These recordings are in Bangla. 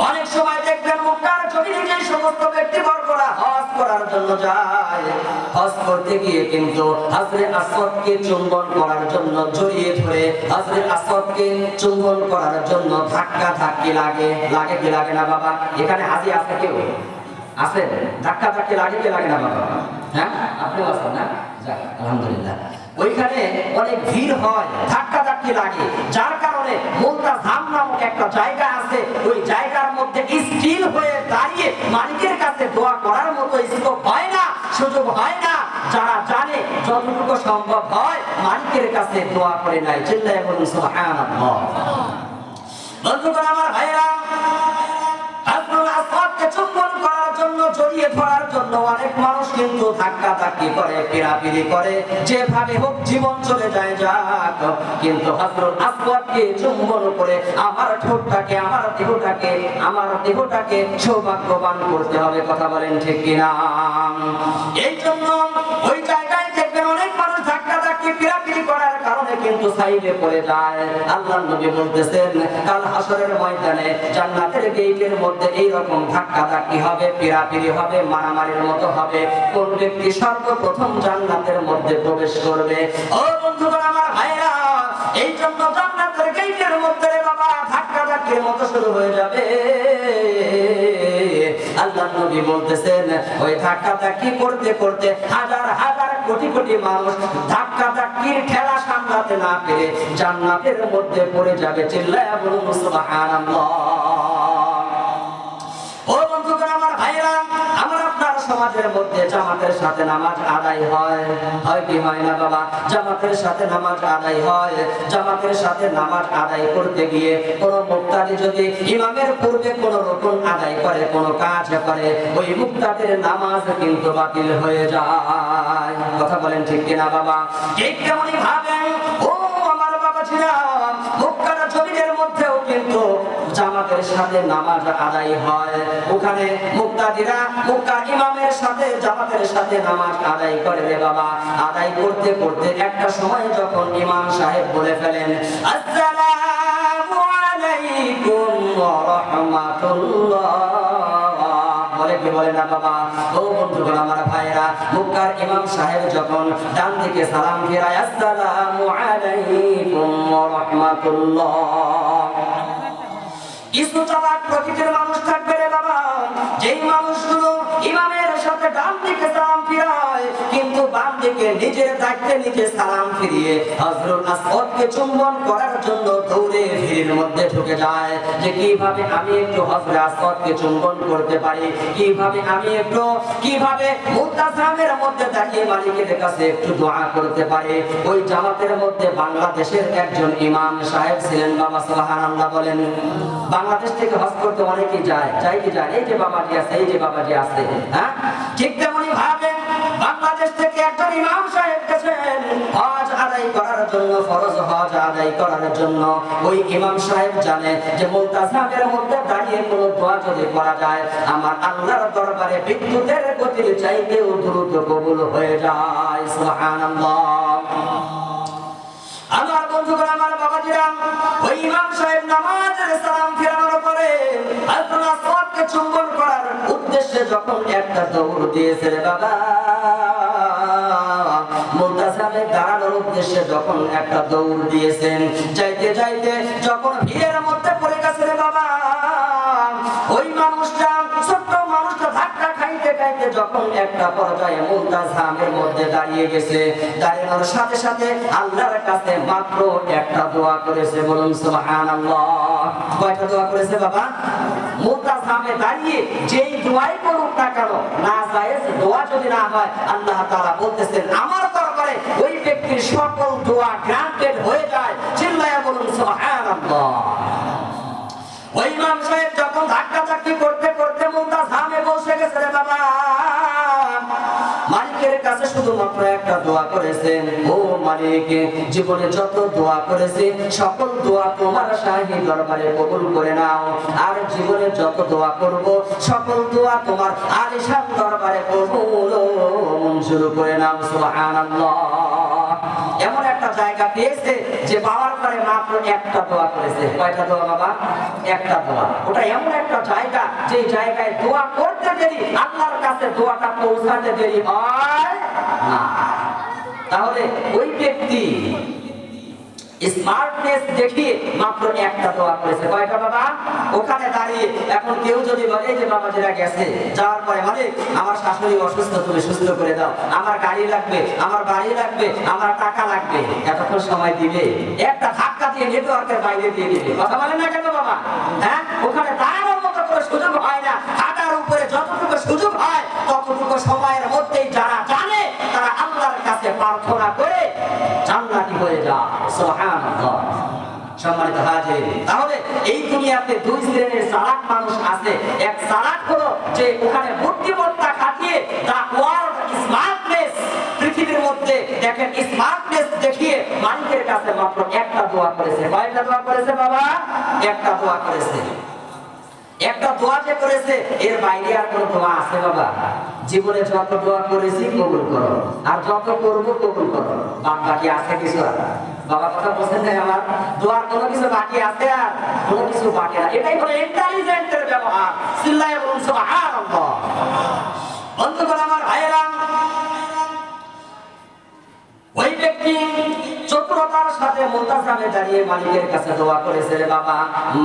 অনেক সময় দেখবেন মক্কার জমিনে যে সমস্ত ব্যক্তিবর্গরা হজ করার জন্য যায়, হজ করতে গিয়ে কিন্তু হযরত আসওয়াদকে চুম্বন করার জন্য জড়িয়ে ধরে হযরত আসওয়াদকে চুম্বন করার জন্য ধাক্কা ধাক্কি লাগে কি লাগে না বাবা? এখানে হাজি আছে কেউ? আছে? ধাক্কা ধাক্কি লাগে কি লাগে না বাবা? হ্যাঁ, আপনিও আছেন না? যাক, আলহামদুলিল্লাহ। ওইখানে অনেক ভিড় হয়, ধাক্কা ধাক্কি লাগে, যার কারণে মুলতাজাম নামক একটা জায়গা আছে, ওই জায়গার মধ্যে স্থির হয়ে দাঁড়িয়ে মালিকের কাছে দোয়া করার মতো স্কোপ হয় না, সুযোগ হয় না। যারা জানে যতটুকু সম্ভব হয় মালিকের কাছে দোয়া করে নেয়। চিল্লায়ে বলুন সুবহানাল্লাহ। বন্ধুগণ আমার ভাইরা, হযরত আসওয়াদকে চুম্বন করার জন্য জড়িয়ে ধরার জন্য অনেক মানুষ কিন্তু ধাক্কা ধাক্কি করে, পিড়াপিড়ি করে, যেভাবে হোক জীবন চলে যায় যাক, কিন্তু হযরত আসওয়াদকে চুম্বন করে আমার ঠোঁটটাকে, আমার দেহটাকে সৌভাগ্যবান করতে হবে। কথা বলেন ঠিক কিনা? এই জন্য ওই জায়গায় দেখবেন অনেক মানুষ ধাক্কা ধাক্কি পিড়াপিড়ি করার কারণে কিন্তু সাইডে পড়ে যায়। আল্লাহর নবী বলতেছেন কাল হাসরের ময়দানে জান্নাতের গেটের মধ্যে এইরকম ধাক্কা ধাক্কি হবে, পিড়াপিড়ি হবে, মারামারির মতো হবে। কোন ব্যক্তি সর্বপ্রথম জান্নাতের মধ্যে প্রবেশ করবে? ও বন্ধুগণ আমার ভাইরা, এই জন্য জান্নাতের গেটের মধ্যে বাবা ধাক্কা ধাক্কির মতো শুরু হয়ে যাবে। আল্লাহর নবী বলতেছেন ওই ধাক্কা ধাক্কি করতে করতে হাজার হাজার কোটি কোটি মানুষ ধাক্কা ধাক্কির ঠেলা সামলাতে না পেরে জান্নাতের মধ্যে পড়ে যাবে। চিল্লায়া বলুন সুবহানাল্লাহ। ও বন্ধুগণ আমার ভাইরা, আমার আপনার সমাজের মধ্যে জামাতের সাথে নামাজ আদায় হয় কি হয় না বাবা? জামাতের সাথে নামাজ আদায় হয়। জামাতের সাথে নামাজ আদায় করতে গিয়ে কোন মুক্তাদি যদি ইমামের পূর্বে কোন রুকুন আদায় করে, কোন কাজ করে, ওই মুক্তাদির নামাজ কিন্তু বাতিল হয়ে যায়। কথা বলেন ঠিক কিনা বাবা? ঠিক তেমনি ভাবে ও আমার বাবা ছিল মক্কার জমিনের মধ্যেও কিন্তু জামাতের সাথে নামাজ আদায় হয়। ওখানে মুক্তাদিরা মুক্তার ইমামের সাথে জামাতের সাথে নামাজ আদায় করে রে বাবা। আদায় করতে করতে একটা সময় যখন ইমাম সাহেব বলে ফেলেন আসসালামু আলাইকুম ওয়া রাহমাতুল্লাহ, বলে কি বলে না বাবা? ও বন্ধুগণ আমার ভাইরা, মুক্কার ইমাম সাহেব যখন ডান দিকে সালাম ফিরায় আসসালামু আলাইকুম ওয়া রাহমাতুল্লাহ, কিছু চালাক প্রকৃতির মানুষ থাকবে রে বাবা, যেই মানুষগুলো ইমামের সাথে ডান দিকে সালাম ফিরায় কিন্তু বাম দিকে নিজের দায়িত্বে নিজে সালাম ফিরিয়ে হযরত আসওয়াদকে চুম্বন করার জন্য দৌড়ে ভিড়ের মধ্যে ঢুকে যায় যে কিভাবে আমি একটু হযরত আসওয়াদকে চুম্বন করতে পারি, কিভাবে মুলতাজামের মধ্যে দাঁড়িয়ে মালিকের কাছে একটু দোয়া করতে পারি। ওই জামাতের মধ্যে বাংলাদেশের একজন ইমাম সাহেব ছিলেন বাবা, সুবহানাল্লাহ বলেন। বাংলাদেশ থেকে হজ করতে অনেকেই যায় কি যায়? এই যে বাবাজি আছে, এই যে বাবাজি আছে, হ্যাঁ, ঠিক তেমনি ভাবে বাংলাদেশ থেকে একজন ইমাম সাহেব গেছেন হজ আদায় করার জন্য, ফরজ হজ আদায় করার জন্য। ওই ইমাম সাহেব জানে যে মুলতাজামের মধ্যে দাঁড়িয়ে কোনো দোয়া যদি করা যায় আমার আল্লাহর দরবারে বিদ্যুতের গতির চাইতেও দ্রুত কবুল হয়ে যায়। সুবহানাল্লাহ। আমার বন্ধুগণ আমার বাবাজিরা, ওই ইমাম সাহেব নামাজের সালাম ফিরানোর পরে হযরত আসওয়াদকে চুম্বন করার উদ্দেশ্যে যখন একটা দৌড় দিয়েছে রে বাবা, মুলতাজামে দাঁড়ানোর উদ্দেশ্যে যখন একটা দৌড় দিয়েছেন, যাইতে যাইতে যখন ভিড়ের মধ্যে পড়ে গেছে রে বাবা, ওই মানুষটা, ছোট্ট মানুষটা ধাক্কা খাইতে খাইতে যখন একটা পর্যায়ে মুলতাজামের মধ্যে দাঁড়িয়ে গেছে, দাঁড়ানোর সাথে সাথে আল্লাহর কাছে মাত্র একটা দোয়া করেছে। বলুন সুবহানাল্লাহ। কয়টা দোয়া করেছে বাবা? মুলতাজামে দাঁড়িয়ে যেই দোয়াই করুক না কেন, না জায়েজ দোয়া যদি না হয়, আল্লাহ তাআলা বলতেছেন আমার দরবারে ওই ব্যক্তির সকল দোয়া গ্রান্টেড হয়ে যায়। চিল্লায়া বলুন সুবহানাল্লাহ। ওই ইমাম সাহেব যখন ধাক্কা ধাক্কি করতে করতে মুলতাজামে বসে গেছে রে বাবা, মালিকের কাছে শুধুমাত্র একটা দোয়া করেছেন, ও মালিক, জীবনে যত দোয়া করেছি সকল দোয়া তোমার শাহী দরবারে কবুল করে নাও, আর জীবনে যত দোয়া করব সকল দোয়া তোমার আলিশান দরবারে কবুল ও মঞ্জুর করে নাও। সুবহানাল্লাহ। এমন একটা জায়গা পেয়েছে যে পাওয়ার পরে মাত্র একটা দোয়া করেছে। কয়টা দোয়া বাবা? একটা দোয়া। ওটা এমন একটা জায়গা যে জায়গায় দোয়া করতে দেরি, আল্লাহর কাছে দোয়াটা পৌঁছাতে দেরি হয় না। তাহলে ওই ব্যক্তি স্মার্টনেস দেখিয়ে মাত্র একটা দোয়া করেছে। কয়টা বাবা? ওখানে দাঁড়িয়ে এখন কেউ যদি বলে যে বাবা যারা গেছে, যাওয়ার পরে মানে আমার শাশুড়ি অসুস্থ, তুমি সুস্থ করে দাও, আমার গাড়ি লাগবে, আমার বাড়ি লাগবে, আমার টাকা লাগবে, এতক্ষণ সময় দিবে? একটা ধাক্কা দিয়ে নেটওয়ার্কের বাইরে দিয়ে দিবে। কথা বলেন না কেন বাবা? হ্যাঁ, ওখানে দাঁড়ানোর মতো কোনো সুযোগ হয় না। হাঁটার উপরে যতটুকু সুযোগ হয় ততটুকু সময়ের মধ্যেই যারা জানে তারা আল্লাহর কাছে প্রার্থনা করে জান্নাতি হয়ে যায়। সুবহানাল্লাহ। সম্মানিত হাজির, তাহলে এই দুনিয়াতে দুই শ্রেণীর চালাক মানুষ আছে। এক চালাক হলো যে ওখানে বুদ্ধিমত্তা খাটিয়ে দা ওয়ার্ল্ড স্মার্টনেস, পৃথিবীর মধ্যে দেখেন স্মার্টনেস দেখিয়ে মালিকের কাছে মাত্র একটা দোয়া করেছে। কয়টা দোয়া করেছে বাবা? একটা দোয়া করেছে। একটা দোয়া যে করেছে, এর বাইরে আর কোনো দোয়া আছে বাবা? জীবনে যত দোয়া করেছি কবুল করো, আর যত করবো কবুল করো, বাকি আছে কিছু? আর বাবা কথা বলছেন না, আমার দোয়ার কোনো কিছু বাকি আছে? আর কোনো কিছু বাকি না। এটাই হলো ইন্টেলিজেন্টের ব্যবহার। চিল্লায়ে বলুন সুবহানাল্লাহ। বন্ধুগণ আমার ভাইয়েরা, ওই ব্যক্তি চতুরতার সাথে মুনতাসামে দাঁড়িয়ে মালিকের কাছে দোয়া করেছে। রে বাবা,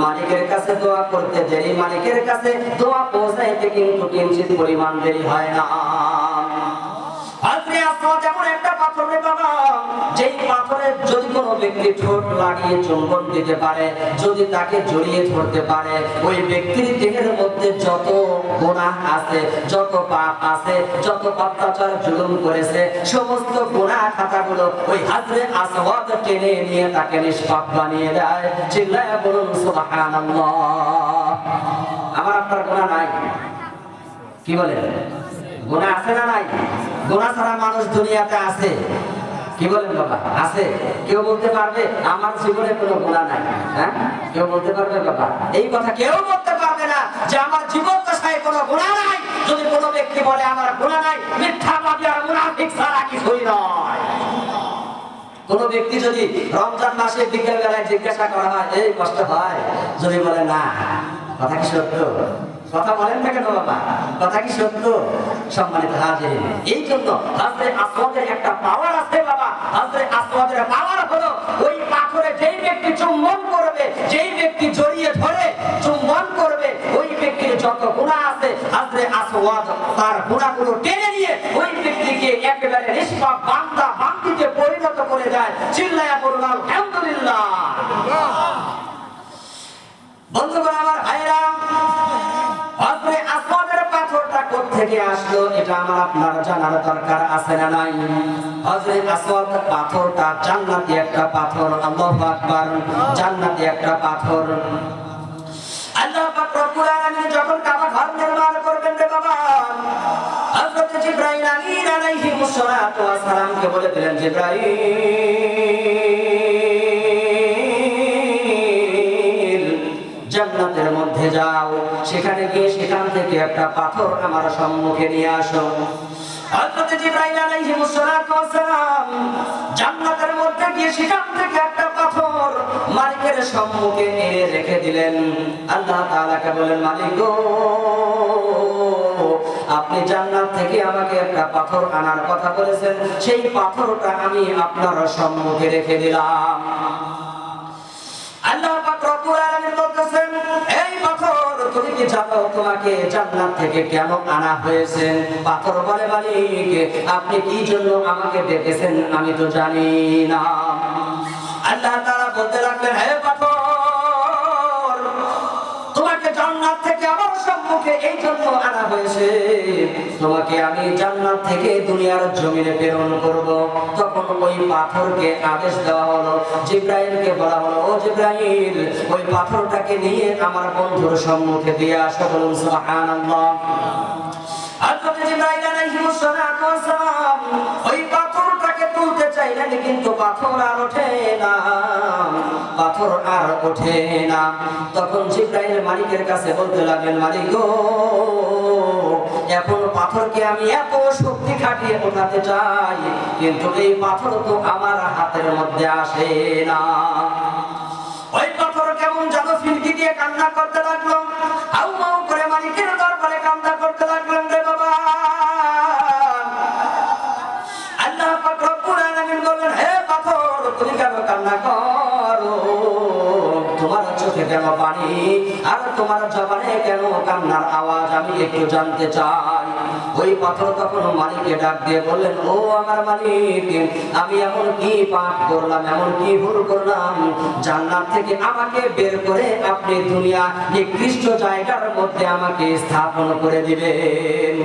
মালিকের কাছে দোয়া করতে দেরি, মালিকের কাছে দোয়া পৌঁছাইতে কিন্তু কিঞ্চিত পরিমাণ দেরি হয় না। হাজরে আসওয়াদ এমন একটা পাথর রে বাবা, যেই পাথরে যদি কোনো ব্যক্তি ঠোঁট লাগিয়ে চুম্বন দিতে পারে, যদি তাকে জড়িয়ে ধরতে পারে, ওই ব্যক্তির দেহের মধ্যে যত গুনাহ আছে, যত পাপ আছে, যত অত্যাচার জুলুম করেছে, সমস্ত গুনাহ খাতাগুলো ওই হাজরে আসওয়াদ টেনে নিয়ে তাকে নিষ্পাপ বানিয়ে দেয়। চিল্লায়া বলুন সুবহানাল্লাহ। আমার আপনার গুনাহ নাই? কি বলেন? গুনাহ আছে না নাই? গুনাহ ছাড়া মানুষ দুনিয়াতে আছে? কি বলেন বাবা? আছে? কেউ বলতে পারবে আমার জীবনে কোনো গুনাহ নাই? হ্যাঁ, কেউ বলতে পারবে বাবা? এই কথা কেউ বলতে পারবে না যে আমার জীবন দশায় কোনো গুনাহ নাই। যদি কোনো ব্যক্তি বলে আমার গুনাহ নাই, মিথ্যাবাদী আর মুনাফিক ছাড়া কিছুই নয়। কোন ব্যক্তি যদি রমজান মাসে বিকেল বেলায় জিজ্ঞাসা করা হয় এই কষ্ট হয়, যদি বলে না, কথা কি সত্য? কথা বলেন না কেন বাবা? কথা কি সত্য? সম্মানিত হাজির, এই জন্য হাজরে আসওয়াদের একটা পাওয়ার আছে বাবা। হাজরে আসওয়াদের পাওয়ার হলো ওই পাথরে যেই ব্যক্তি চুম্বন করবে, যেই ব্যক্তি জড়িয়ে ধরে চুম্বন করবে, ওই ব্যক্তির যত গুনাহ আছে হাজরে আসওয়াদ তার গুনাহগুলো টেনে নিয়ে ওই ব্যক্তিকে একেবারে নিষ্পাপ বান্দা বান্দিতে পরিণত করে দেয়। চিল্লায়া বলুন আলহামদুলিল্লাহ। বন্ধুগণ আমার ভাইরা, হাজরে আসওয়াদের পাথরটা কোত্থেকে আসলো এটা আমার আপনার জানার দরকার আছে না নাই? হাজরে আসওয়াদ পাথরটা জান্নাতি একটা পাথর। আল্লাহু আকবার, জান্নাতি একটা পাথর। আল্লাহ পাক রব্বুল আলামিন যখন কাবা ঘর নির্মাণ করবেন রে বাবা, হযরত জিবরাইল আমিন আলাইহিস সালাতু ওয়াস সালামকে বলে দিলেন, জিবরাইল জান্নাতের মধ্যে যাও, সেখানে গিয়ে সেখান থেকে একটা পাথর আমার সম্মুখে নিয়ে আসো। হযরত জিবরাইল আলাইহিস সালাতু ওয়াস সালাম জান্নাতের মধ্যে গিয়ে সেখান থেকে একটা পাথর মালিকের সম্মুখে এনে রেখে দিলেন। আল্লাহ তাআলাকে বলেন, মালিক গো, আপনি জান্নাত থেকে আমাকে একটা পাথর আনার কথা বলেছেন, সেই পাথরটা আমি আপনার সম্মুখে রেখে দিলাম। আল্লাহ পাক রব্বুল আলামিন বলতেছেন, এই পাথর তুমি কি জানো তোমাকে জান্নাত থেকে কেন আনা হয়েছে? পাথর বলে, মালিক আপনি কি জন্য আমাকে ডেকেছেন আমি তো জানি না। আল্লাহ তাআলা বলতে লাগলেন, হে পাথর, তোমাকে জান্নাত থেকে আমার সম্মুখে এই জন্য আনা হয়েছে, তোমাকে আমি জান্নাত থেকে দুনিয়ার জমিনে প্রেরণ করব। তখন ওই পাথরকে আদেশ দেওয়া হলো, জিবরাইলকে বলা হলো, ও জিবরাইল ওই পাথরটাকে নিয়ে আমার বন্ধুর সম্মুখে দিয়ে আসো। বলুন সুবহানাল্লাহ। হযরত জিবরাইল আলাইহিস সালাতু ওয়াস সালাম ওই পাথরটাকে তুলতে চাইলেন, কিন্তু পাথর আর ওঠে না, পাথর আর ওঠে না। তখন জিবরাইল মালিকের কাছে বলতে লাগলেন, মালিক গো, এখন পাথরকে আমি এত শক্তি খাটিয়ে উঠাতে চাই, কিন্তু এই পাথর তো আমার হাতের মধ্যে আসে না। ওই পাথর কেমন যেন ফিরকি দিয়ে কান্না করতে লাগলো, হাউ মাউ করে মালিকের দরবারে কান্না করতে লাগলেন। রে বাবা, আল্লাহ পাক রব্বুল আলামিন বললেন, হে পাথর তুমি কেন কান্না করো? তোমার চোখে কেন পানি আর তোমার জবানে কেন কান্নার আওয়াজ আমি একটু জানতে চাই। ওই পাথর তখন মালিককে ডাক দিয়ে বললেন, ও আমার মালিক, আমি এমন কি পাপ করলাম, এমন কি ভুল করলাম, জান্নাত থেকে আমাকে বের করে আপনি দুনিয়া নিকৃষ্ট জায়গার মধ্যে আমাকে স্থাপন করে দিবেন?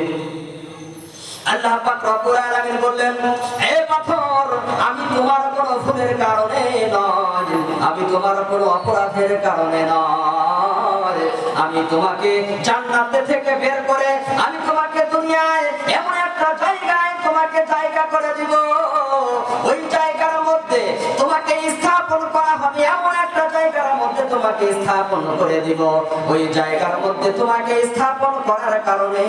আল্লাহ পাক রব্বুল আলামিন বললেন, হে পাথর, আমি তোমার কোনো ভুলের কারণে নয়, আমি তোমার কোনো অপরাধের কারণে নয়, আমি তোমাকে জান্নাত থেকে বের করে আমি তোমাকে দুনিয়ায় এমন একটা জায়গায় তোমাকে জায়গা করে দিব। ওই জায়গার মধ্যে তোমাকে স্থাপন করা হবে, এমন একটা জায়গার মধ্যে তোমাকে স্থাপন করে দিব। ওই জায়গার মধ্যে তোমাকে স্থাপন করার কারণে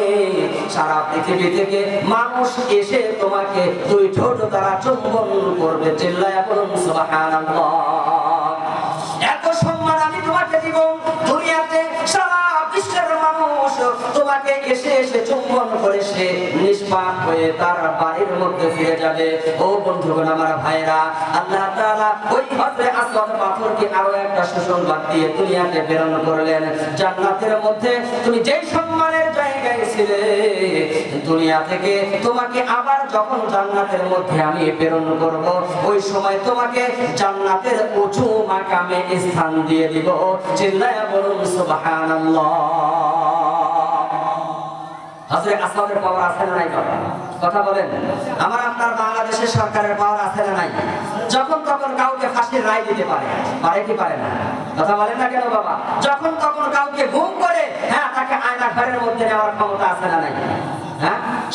সারা পৃথিবী থেকে মানুষ এসে তোমাকে দুই ঠোঁট দ্বারা চুম্বন করবে। চিল্লায়া বলুন সুবহানাল্লাহ। এত সম্মান আমি তোমাকে দিব, দুনিয়াতে সারা বিশ্বের মানুষ তোমাকে এসে এসে চুম্বন করে সে নিষ্পাপ হয়ে তার বাড়ির মধ্যে ফিরে যাবে। ও বন্ধুগণ, আমার ভাইরা, আল্লাহ তাআলা ওই হযরত আসওয়াদ পাথরকে আরো একটা সুসংবাদ দিয়ে দুনিয়াতে প্রেরণ করলেন। জান্নাতের মধ্যে তুমি যেই সম্মানের জায়গায় ছিলে, দুনিয়া থেকে তোমাকে আবার যখন জান্নাতের মধ্যে আমি প্রেরণ করব, ওই সময় তোমাকে জান্নাতের উঁচু মাকামে স্থান দিয়ে দিব। চিল্লায়া বলুন সুবহানাল্লাহ। হযরত আসওয়াদের পাওয়ার আছে না নাই? কথা বলেন। আমার আপনার বাংলাদেশের সরকারের পাওয়ার আছে না নাই? যখন তখন কাউকে ফাঁসির রায় দিতে পারে, পারে কি পারে না? কথা বলেন না কেন বাবা? যখন তখন কাউকে গুম করে তাকে আয়না ঘরের মধ্যে নেওয়ার ক্ষমতা আছে না নাই?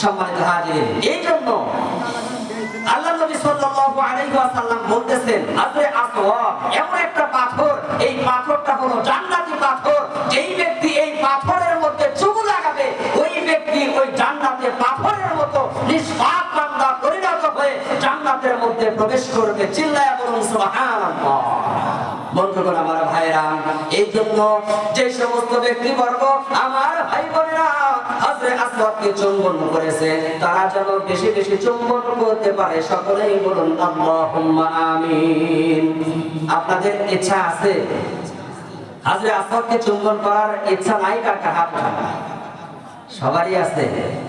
সম্মানিত হাজিরিন, এই জন্য আল্লাহ নবী সাল্লাল্লাহু আলাইহি ওয়াসাল্লাম বলতেছেন, হযরত আসওয়াদ এমন একটা পাথর, এই পাথরটা হলো জান্নাতি পাথর। যেই ব্যক্তি এই পাথরের মধ্যে চুমু লাগাবে, ওই ব্যক্তি ওই জান্নাতের পাথরের মতো নিষ্পাপ বান্দা পরিণত হয়ে জান্নাতের মধ্যে প্রবেশ করবে। চিল্লায়া বলুন সুবহানাল্লাহ। বন্ধুগণ, আমার ভাইরা, এই জন্য যে সমস্ত ব্যক্তিবর্গ আমার ভাই বোনেরা হযরত আসওয়াদকে চুম্বন করেছে, তারা যেন বেশি বেশি চুম্বন করতে পারে। সকলেই বলুন আল্লাহুম্মা আমিন। আপনাদের ইচ্ছা আছে হযরত আসওয়াদকে চুম্বন করার ইচ্ছা নাই? কার হাত উঠান। সবারই আছে।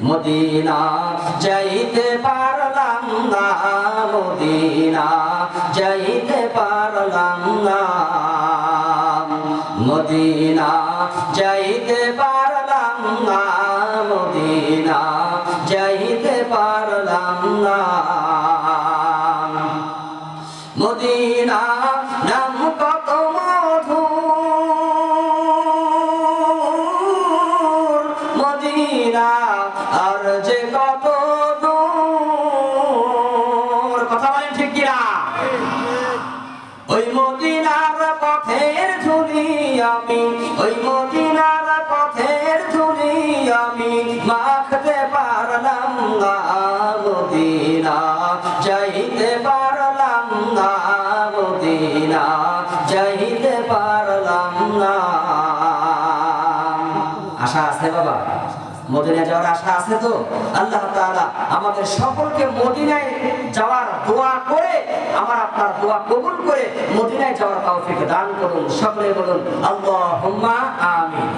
মদিনা যাইতে পারলাম না, মদিনা যাইতে পারলাম না, মদিনা যাইতে পারলাম না, মদিনা যাইতে পারলাম না, মদিনা নাম কত মধুর, মদিনা আর যে কত দূর। কথা বলেন ঠিক কিনা? ওই মদিনার পথের ধুলি আমি, ওই মদিনার পথের ধুলি আমি মাখতে পারলাম না, মদিনা যাইতে পারলাম না, মদিনা যাইতে পারলাম না। আশা আছে বাবা? মদিনায় যাওয়ার আশা আছে তো? আল্লাহ তাআলা আমাদের সকলকে মদিনায় যাওয়ার দোয়া করে, আমার আপনার দোয়া কবুল করে মদিনায় যাওয়ার তৌফিক দান করুন। সকলে বলুন আল্লাহুম্মা আমিন।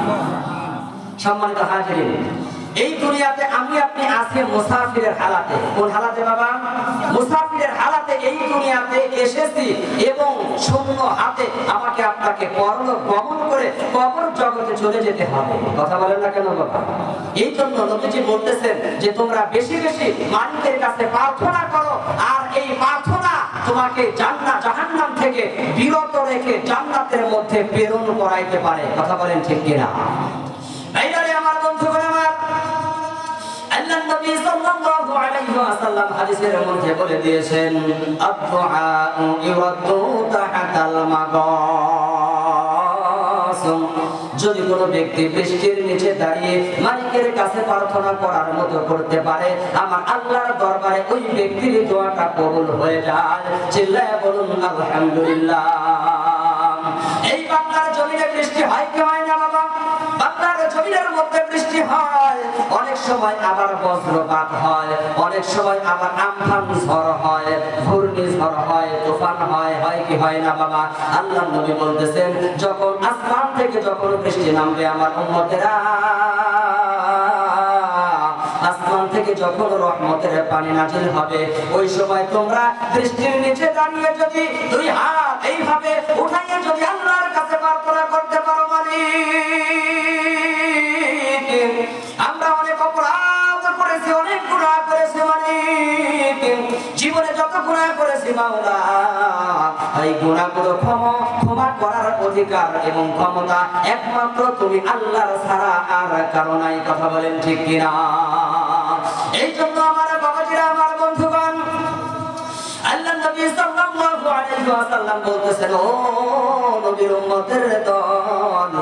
সম্মানিত হাজিরিন, এই দুনিয়াতে আমি আপনি আছি মুসাফিরের হালাতে। কোন হালাতে বাবা? মুসাফিরের হালাতে এই দুনিয়াতে এসেছি এবং শূন্য হাতে আমাকে আপনাকে পরলোক গমন করে কবর জগতে চলে যেতে হবে। কথা বলেন না কেন বাবা? এই জন্য নবীজি বলতেছেন যে তোমরা বেশি বেশি মালিকের কাছে প্রার্থনা করো, আর এই প্রার্থনা তোমাকে জাহান্নাম থেকে বিরত রেখে জান্নাতের মধ্যে প্রেরণ করাইতে পারে। কথা বলেন ঠিক কিনা? ভাইরা আমার, বন্ধুগণ আমার, আল্লাহ নবী সাল্লাল্লাহু আলাইহি ওয়াসাল্লাম হাদিসের মধ্যে বলে দিয়েছেন, আদ-দুআ ইউরাদ্দু তাহাতাল মাগাস। মাসুম, যদি কোনো ব্যক্তি বৃষ্টির নিচে দাঁড়িয়ে মালিকের কাছে প্রার্থনা করার মতো করতে পারে, আমার আল্লাহর দরবারে ওই ব্যক্তির দোয়াটা কবুল হয়ে যায়। চিল্লায়া বলুন আলহামদুলিল্লাহ। এই বাংলার জমিনে বৃষ্টি হয় কি হয় না বাবা? বাংলার জমিনের মধ্যে বৃষ্টি হয়, অনেক সময় আবার বজ্রপাত হয়, অনেক সময় আবার আমফান ঝড় হয়, ঘূর্ণিঝড় হয়, তুফান হয়, হয় কি হয় না বাবা? আল্লাহর নবী বলতেছেন, যখন আসমান থেকে যখন বৃষ্টি নামবে আমার উম্মতেরা, আসমান থেকে যখন রহমতের পানি নাজিল হবে, ওই সময় তোমরা বৃষ্টির নিচে দাঁড়িয়ে যদি দুই হাত এইভাবে উঠাইয়ে যদি আল্লাহর কাছে প্রার্থনা করতে পারো, মালিক আমরা অনেক অপরাধ করেছি, অনেক গুনাহ করেছি মালিক, জীবনে যত গুনাহ করেছি মাওলা, এই গুনাহগুলো ক্ষমা করার অধিকার এবং ক্ষমতা একমাত্র তুমি আল্লাহর ছাড়া আর কারো নাই। কথা বলেন ঠিক কিনা? এই জন্য আমার বাবাজিরা, আমার বন্ধুগণ, আল্লাহ নবী সাল্লাল্লাহু আলাইহি ওয়াসাল্লাম বলতেছেন, ও নবীর উম্মতের দল,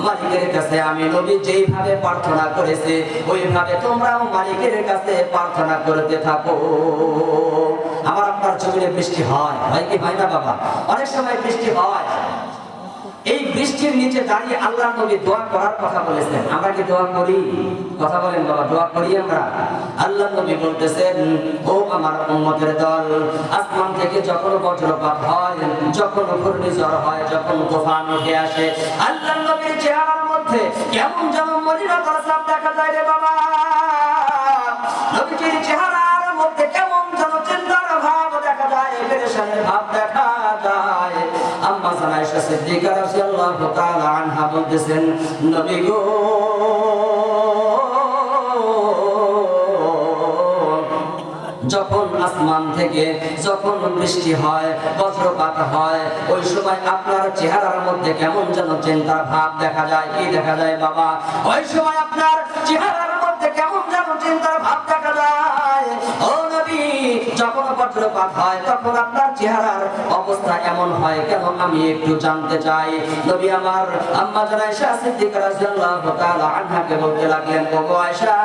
মালিকের কাছে আমি নবী যেইভাবে প্রার্থনা করেছি ওইভাবে তোমরাও মালিকের কাছে প্রার্থনা করতে থাকো। আমার আপনার জমিনে বৃষ্টি হয়, হয় কি হয় না বাবা? অনেক সময় বৃষ্টি হয়। এই বৃষ্টির নিচে দাঁড়িয়ে আল্লাহ নবী দোয়া করার কথা বলেছেন। আমরা কি দোয়া করি? কথা বলেন বাবা, দোয়া করি আমরা? আল্লাহ নবী বলতেছেন, ও আমার উম্মতের দল, আসমান থেকে যখন বজ্রপাত হয়, যখন ঘূর্ণিঝড় হয়, যখন তুফান উঠে আসে, আল্লাহ নবীর চেহারার মধ্যে কেমন যেন মলিনতার ছাপ দেখা যায় রে বাবা। নবীর চেহারার মধ্যে কেমন যেন চিন্তার ভাব দেখা যায়, পেরেশানির ভাব দেখা যায়। আম্মা আয়েশা সিদ্দিকা রাদিয়াল্লাহু তাআলা আনহা বলতেছেন, নবী গো, যখন আসমান থেকে যখন বৃষ্টি হয়, বজ্রপাত হয়, ওই সময় আপনার চেহারার মধ্যে কেমন যেন চিন্তার ভাব দেখা যায়। কি দেখা যায় বাবা? ওই সময় আপনার চেহারার মধ্যে কেমন যেন চিন্তার ভাব দেখা যায়। ও নবী, যখন বজ্রপাত হয় তখন আপনার চেহারার অবস্থা এমন হয় কেন, আমি একটু জানতে চাই। নবী আমার আম্মা জান আয়েশা সিদ্দিকা রাদিয়াল্লাহু তাআলা আনহাকে বলতে লাগলেন, ওগো আয়েশা,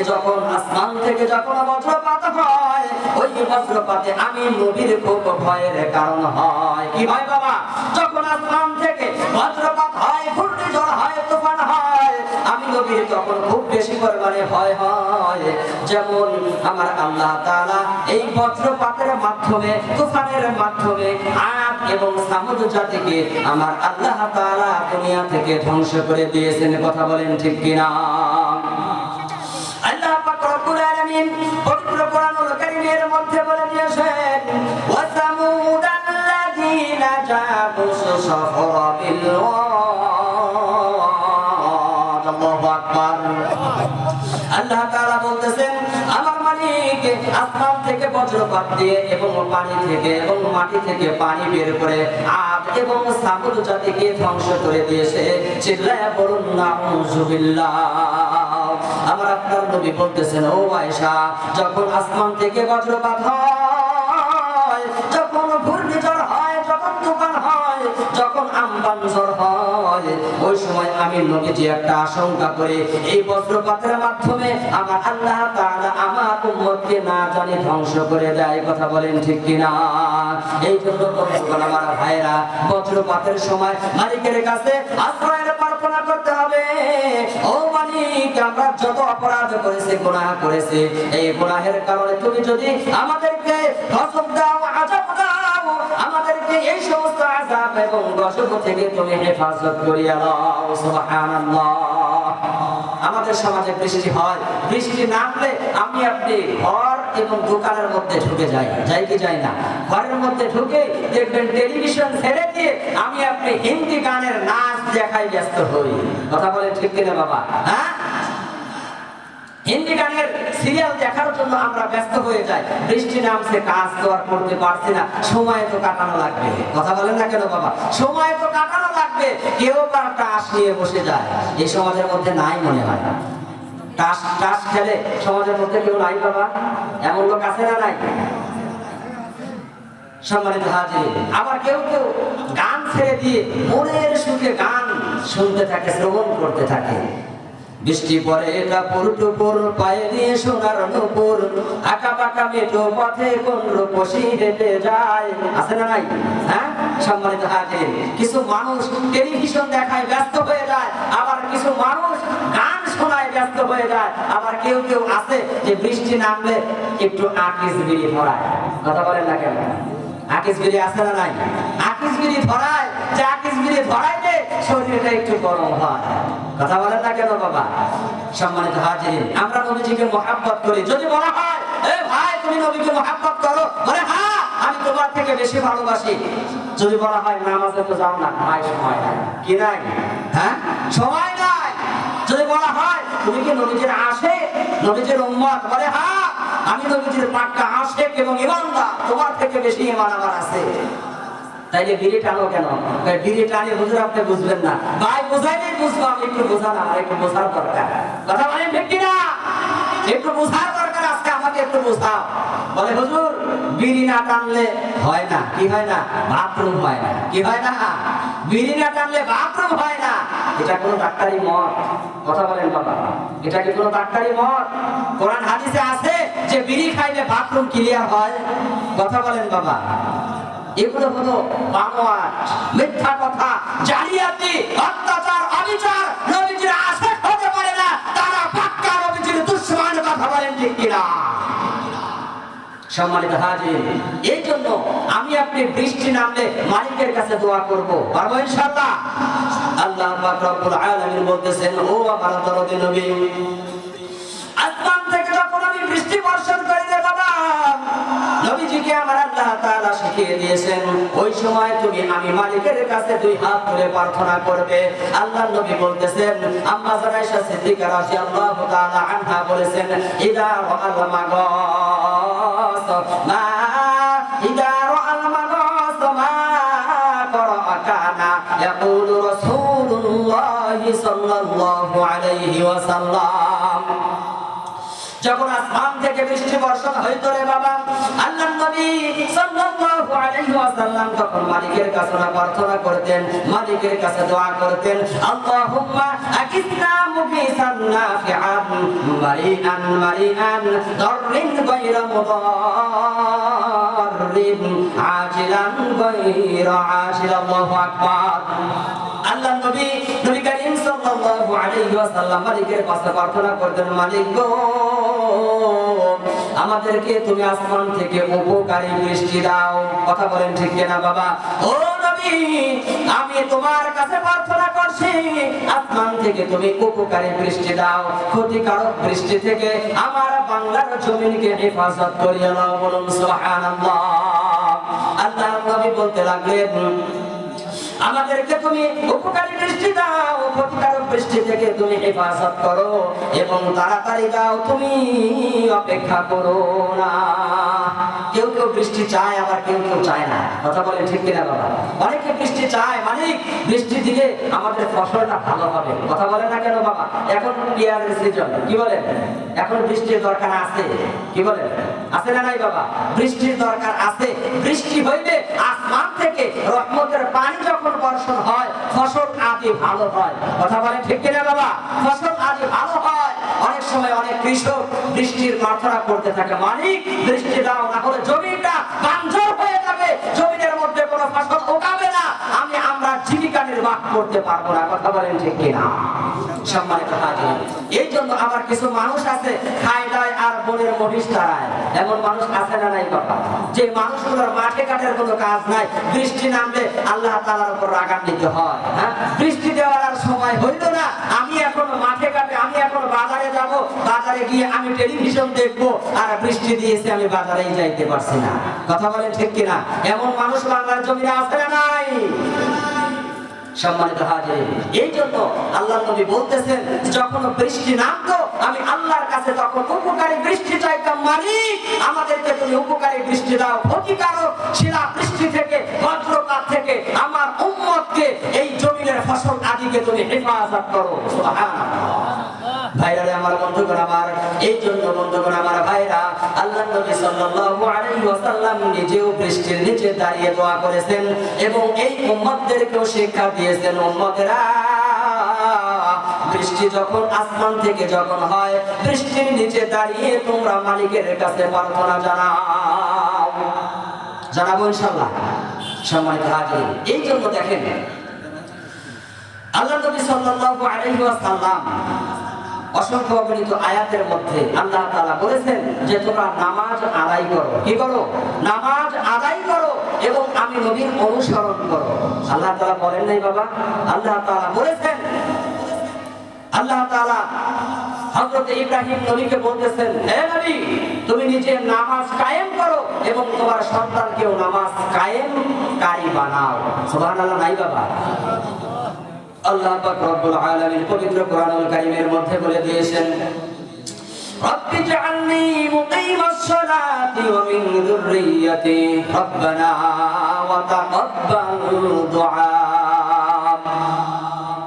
যখন আসমান থেকে যখন বজ্রপাত হয়, ওই বজ্রপাতে আমি নবীর খুব ভয়ের কারণ হয়। কি হয় বাবা? যখন আসমান থেকে বজ্রপাত হয়, ঘূর্ণিঝড় হয়, তুফান হয়, আমি নবীর তখন খুব বেশি পরিমাণে ভয় হয়। যেমন আমার আল্লাহ তাআলা এই বজ্রপাতের মাধ্যমে, তুফানের মাধ্যমে আদ এবং সামুদ জাতিকে আমার আল্লাহ তাআলা দুনিয়া থেকে ধ্বংস করে দিয়েছেন। কথা বলেন ঠিক কিনা? আল্লাহ পাক রব্বুল আলামিন পবিত্র কোরআনুল কারীমের মধ্যে বলে দিয়েছেন, ওয়া সামুদাল্লাযীনা জাবু সাফরা বিল ওয়াদ। আল্লাহু আকবার। আল্লাহ তাআলা বলতেছেন, আমার মালিক আসমান থেকে বজ্রপাত দিয়ে এবং পানি থেকে এবং মাটি থেকে পানি বের করে আদ এবং সামুদ জাতিকে ধ্বংস করে দিয়েছে। চিল্লায়া বলুন নাউযুবিল্লাহ। আমার আপনার নবী বলতেছেন, ও আয়েশা, যখন আসমান থেকে বজ্রপাত হয়, যখন ঘূর্ণিঝড় হয়, যখন তুফান হয়, যখন আমফান ঝড় হয়, ওই সময় আমি নবীজি একটা আশঙ্কা করে এই বজ্রপাতের মাধ্যমে আমার আল্লাহ তাআলা আমার উম্মতকে না জানি ধ্বংস করে দেয়। কথা বলেন ঠিক কিনা? এই জন্য বন্ধুগণ, আমার ভাইরা, বজ্রপাতের সময় মালিকের কাছে আশ্রয়ের প্রার্থনা করতে হবে। ও মালিক, আমরা যত অপরাধ করেছি, গুনাহ করেছি, এই গুনাহের কারণে তুমি যদি আমাদেরকে গজব দাও, আযাব দাও, আমাদেরকে এই সমস্ত আযাব এবং গজব থেকে তুমি হেফাজত করিয়া দাও। সুবহানাল্লাহ। আমাদের সমাজে বৃষ্টি হয়, বৃষ্টি নামলে আমি আপনি ঘর এবং দোকানের মধ্যে ঢুকে যাই, যাই কি যাই না? ঘরের মধ্যে ঢুকে দেখবেন টেলিভিশন ছেড়ে দিয়ে আমি আপনি হিন্দি গানের নাচ দেখাই ব্যস্ত হই। কথা বলে ঠিক কিনা বাবা? হ্যাঁ, হিন্দি গানের সিরিয়াল দেখার জন্য আমরা ব্যস্ত হয়ে যাই। বৃষ্টি নামছে, কাজ তো আর করতে পারছি না, সময় তো কাটানো লাগবে। কথা বলেন না কেন বাবা? সময় তো কাটানো লাগবে। কেউ বা টাস নিয়ে বসে যায়। এই সমাজের মধ্যে নাই মনে হয়। টাস টাস খেলে সমাজের মধ্যে কেউ নাই বাবা? এমন লোক আছে না নাই? সম্মানিত হাজির, আবার কেউ কেউ গান ছেড়ে দিয়ে মনের সুখে গান শুনতে থাকে, শ্রবণ করতে থাকে। বৃষ্টি পরে টাপুর টুপুর, পায়ে দিয়ে সোনার নুপুর, আঁকা বাঁকা মেঠো পথে কোন রূপসী হেঁটে যায়। আছে না নাই? হ্যাঁ, সম্মানিত হাজির, কিছু মানুষ টেলিভিশন দেখায় ব্যস্ত হয়ে যায়, আবার কিছু মানুষ গান শোনায় ব্যস্ত হয়ে যায়, আবার কেউ কেউ আছে যে বৃষ্টি নামলে একটু আকিস বিড়ি ধরায়। কথা বলেন না কেন? আকিস বিড়ি আছে না নাই? আকিস বিড়ি ধরায়, যে আকিস বিড়ি ধরাইলে শরীরটা একটু গরম হয়। কথা বলেন না কেন বাবা? সম্মানিত হাজির, আমরা নবীজিকে মহব্বত করি। যদি বলা হয় এ ভাই তুমি নবীকে মহব্বত করো, বলে হ্যাঁ আমি তোমার থেকে বেশি ভালোবাসি। যদি বলা হয় নামাজে তো যাও না, ভাই সময় নাই। কি নাই? হ্যাঁ, সময় নাই। যদি বলা হয় তুমি কি নবীজির আশিক, নবীজির উম্মত, বলে হ্যাঁ আমি নবীজির পাক্কা আশিক এবং ঈমানদার, তোমার থেকে বেশি ঈমান আমার আছে। তাইলে বিড়ি টানো কেন? বিড়ি টানি হুজুর আপনি বুঝবেন না। ভাই বুঝাইলেই বুঝবো, আমি একটু বোঝান, আমার একটু বোঝার দরকার। কথা বলেন ঠিক কিনা? একটু বোঝার দরকার, আজকে আমাকে একটু বোঝাও। বলে হুজুর বিড়ি না টানলে হয় না। কি হয় না? বাথরুম হয় না। কি হয় না? বিড়ি না টানলে বাথরুম হয় না। এটা কোনো ডাক্তারি মত? কথা বলেন বাবা, এটা কি কোনো ডাক্তারি মত? কোরআন হাদিসে আছে যে বিড়ি খাইলে বাথরুম ক্লিয়ার হয়? কথা বলেন বাবা। এগুলো হলো বানোয়াট, মিথ্যা কথা, জালিয়াতি, অত্যাচার, অবিচার। নবীজির আশিক হতে পারে না, তারা পাক্কা নবীজির দুশমন। কথা বলেন ঠিক কিনা? সম্মানিত হাজির, এই জন্য আমি আপনি বৃষ্টি নামলে মালিকের কাছে দোয়া করব, পারবো ইনশাআল্লাহ। আল্লাহ পাক রব্বুল আলামিন বলতেছেন, ও আমার দরদি নবী, আসমান থেকে যখন আমি বৃষ্টি বর্ষণ করি রে বাবা, নবীজিকে আমার আল্লাহ তাআলা শিখিয়ে দিয়েছেন ওই সময় তুমি আমি মালিকের কাছে দুই হাত তুলে প্রার্থনা করবে। আল্লাহর নবী বলতেছেন, আম্মা আয়েশা সিদ্দিকা রাদিয়াল্লাহু তাআলা আনহা বলেছেন, ইদা রাআল মাগাস মা ইদা রাআল মাগাস মা কারাকানা ইয়াকুলু রাসূলুল্লাহ সাল্লাল্লাহু আলাইহি ওয়াসাল্লাম। যখন আসমান থেকে বৃষ্টি বর্ষণ হইতো রে বাবা, আল্লাহর নবী সাল্লাল্লাহু আলাইহি ওয়াসাল্লাম তখন মালিকের কাছে প্রার্থনা করতেন, মালিকের কাছে দোয়া করতেন, আল্লাহুম্মা আকিসনা মুগিসান নাফিআন মারিআন মারিআন দাররিন গায়রা মুদাররিন আজিলান গায়রা আজিল। আল্লাহু আকবার। আল্লাহর নবী নবী করিম সাল্লাল্লাহু আলাইহি ওয়াসাল্লাম মালিকের কাছে প্রার্থনা করতেন, মালিক গো আমাদেরকে তুমি আসমান থেকে উপকারী বৃষ্টি দাও। কথা বলেন ঠিক কিনা বাবা? ও নবী আমি তোমার কাছে প্রার্থনা করছি, আসমান থেকে তুমি উপকারী বৃষ্টি দাও, ক্ষতিকারক বৃষ্টি থেকে আমার বাংলার জমিনকে হেফাজত করিয়ে নাও। বলুন সুবহানাল্লাহ। আল্লাহর নবী বলতে লাগলেন, আমাদেরকে তুমি উপকারী বৃষ্টি দাও, ক্ষতিকারক বৃষ্টি থেকে তুমি হেফাজত করো এবং তাড়াতাড়ি দাও, তুমি অপেক্ষা করো না। কেউ কেউ বৃষ্টি চায়, আবার কেউ কেউ চায় না। কথা বলেন ঠিক কিনা বাবা? অনেকে বৃষ্টি চায়, মানে বৃষ্টি দিলে আমাদের ফসলটা ভালো হবে। কথা বলেন না কেন বাবা? এখন পেঁয়াজের সিজন, কি বলেন? এখন বৃষ্টির দরকার আছে, কি বলেন? আছে না নাই বাবা? বৃষ্টির দরকার আছে। বৃষ্টি হইলে আসমান থেকে রহমতের পানি যখন বর্ষণ হয়, ফসল আদি ভালো হয়। কথা বলেন ঠিক কিনা বাবা? ফসল আদি ভালো হয়। অনেক সময় অনেক কৃষক বৃষ্টির প্রার্থনা করতে থাকে, মালিক বৃষ্টি দাও, না হলে জমিটা বাঞ্জর হয়ে যাবে, জমিনের মধ্যে কোনো ফসল উগাবে না, আমরা জীবিকা নির্বাহ করতে পারবো না। কথা বলেন ঠিক কিনা? সম্মানিত হাজির, এই জন্য আবার কিছু মানুষ আছে খায় দায় আর বনের মহিষ তারায়। এমন মানুষ আছে না নাই বাবা? যে মানুষগুলোর মাঠে কাটের কোনো কাজ নাই, বৃষ্টি নামলে আল্লাহ তাআলার উপর রাগান্বিত হয়। হ্যাঁ, বৃষ্টি দেওয়ার আর সময় হইল না, আমি এখন মাঠে কাটে, আমি এখন বাজারে যাব, বাজারে গিয়ে আমি টেলিভিশন দেখবো, আর বৃষ্টি দিয়েছে আমি বাজারেই যাইতে পারছি না। কথা বলেন ঠিক কিনা? এমন মানুষ বাংলার জমিনে আছে না নাই? সম্মানিত হাজির, এই জন্য আল্লাহর নবী বলতেছেন, যখন বৃষ্টি নামতো আমি আল্লাহর কাছে তখন উপকারী বৃষ্টি চাইতাম, মালিক আমাদেরকে তুমি উপকারী বৃষ্টি দাও, ক্ষতিকারক শিলা বৃষ্টি থেকে, বজ্রপাত থেকে আমার উম্মতকে, এই জমিনের ফসল আদিকে তুমি হেফাজত করো। সুবহানাল্লাহ। ভাইরা আমার, বন্ধুগণ আমার, এই জন্য বন্ধুগণ আমার ভাইরা, আল্লাহর নবী সাল্লাল্লাহু আলাইহি ওয়াসাল্লাম নিজেও বৃষ্টির নিচে দাঁড়িয়ে দোয়া করেছেন এবং এই উম্মতদেরকেও শিক্ষা দিয়েছেন, উম্মতেরা বৃষ্টি যখন আসমান থেকে যখন হয়, বৃষ্টির নিচে দাঁড়িয়ে তোমরা মালিকের কাছে প্রার্থনা জানাবো ইনশাআল্লাহ। সম্মানিত হাজির, এই জন্য দেখেন আল্লাহ নবী সাল্লাল্লাহু আলাইহি ওয়াসাল্লাম অসংখ্য অগণিত আয়াতের মধ্যে আল্লাহ তাআলা বলেছেন যে তোমরা নামাজ আদায় করো। কি করো? নামাজ আদায় করো এবং আমি নবীর অনুসরণ করো। আল্লাহ তাআলা বলেন নাই বাবা? আল্লাহ তাআলা বলেছেন। আল্লাহ তাআলা হযরত ইব্রাহিম নবীকে বলতেছেন, হে নবী, তুমি নিজে নামাজ কায়েম করো এবং তোমার সন্তানকেও নামাজ কায়েমকারী বানাও। সুবহানাল্লাহ নাই বাবা? আল্লাহ পাক রব্বুল আলামিন পবিত্র কোরআনুল কারীমের মধ্যে বলে দিয়েছেন, রব্বি জাআলনি মুকিমাস সালাতি ওয়া মিন যুররিয়্যাতি রব্বানা ওয়া তাকাব্বাল দুআ।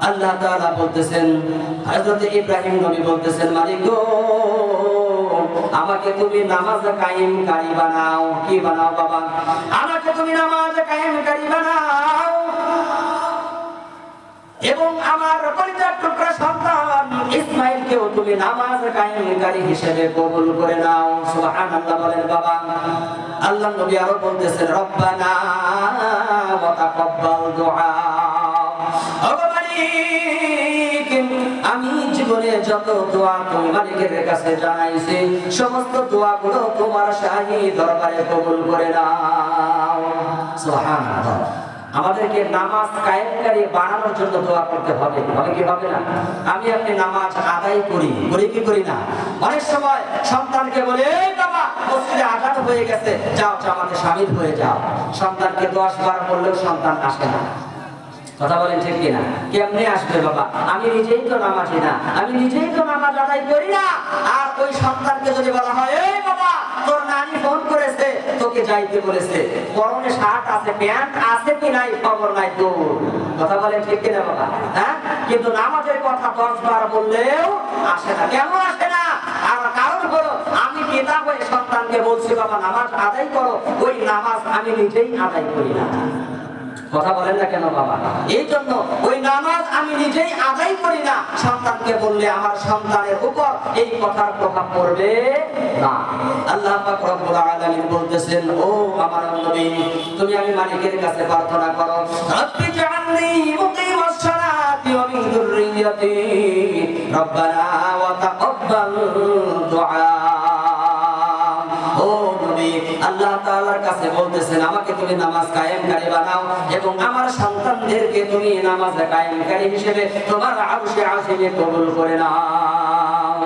আল্লাহ তাআলা বলতেছেন, হযরত ইব্রাহিম নবী বলতেছেন, মালিক গো, আমাকে তুমি নামাজ কায়েমকারী বানাও। কি বানাও বাবা? আমাকে তুমি নামাজ কায়েমকারী বানাও এবং আমার কলিজার টুকরা সন্তান ইসমাঈলকেও তুমি নামাজ কায়েমকারী হিসেবে কবুল করে নাও। সুবহানাল্লাহ বলেন বাবা। আল্লাহ নবী আরো বলতেছেন, রব্বানা ওয়া তাকাব্বাল দুআ। আমি জীবনে যত দোয়া তুমি মালিকের কাছে জানাইছি, সমস্ত দোয়াগুলো তোমার শাহী দরবারে কবুল করে নাও। সুবহানাল্লাহ। আমাদেরকে নামাজ কায়েমকারী বানানোর জন্য দোয়া করতে হবে, হবে কি হবে না? আমি আপনি নামাজ আদায় করি কি করি না? অনেক সময় সন্তানকে বলে, এই বাবা মসজিদে আজান হয়ে গেছে, যাও জামাতে শামিল হয়ে যাও। সন্তানকে 10 বার বললেও সন্তান আসে না। কথা বলেন ঠিক কিনা? কেমনে আসবে বাবা? আমি নিজেই তো নামাজি না, আমি নিজেই তো নামাজ আদায় করি না। আর ওই সন্তানকে যদি বলা হয়, এই বাবা তোর নানি ফোন করেছে, তোকে যাইতে বলেছে, পরনে শার্ট আছে, প্যান্ট আছে কি নাই খবর নাই, দৌড়। কথা বলেন ঠিক কিনা বাবা? হ্যাঁ, কিন্তু নামাজের কথা 10 বার বললেও আসে না। কেন আসে না? আর কারণ হলো আমি পিতা হয়ে সন্তানকে বলছি, বাবা নামাজ আদায় করো, ওই নামাজ আমি নিজেই আদায় করি না। কথা বলেন না কেন বাবা? এই জন্য ওই নামাজ আমি নিজেই আদায় করি না। সন্তানকে বললে আমার সন্তানের উপর এই কথার প্রভাব পড়বে না। আল্লাহ পাক রব্বুল আলামিন বলতেছেন, ও আমার নবী, তুমি আমি মালিকের কাছে প্রার্থনা করো, রব্বি জাআলনি মুকিমাস সালাতি ওয়া মিন যুররিয়্যাতি রব্বানা ওয়া তাকাব্বাল দুআ। ও নবী, আল্লাহ তাআলার কাছে বলতেছেন, আমাকে তুমি নামাজ কায়েমকারী বানাও এবং আমার সন্তানদেরকে তুমি নামাজ কায়েমকারী হিসেবে তোমার আরশে আজিমে কবুল করে নাও।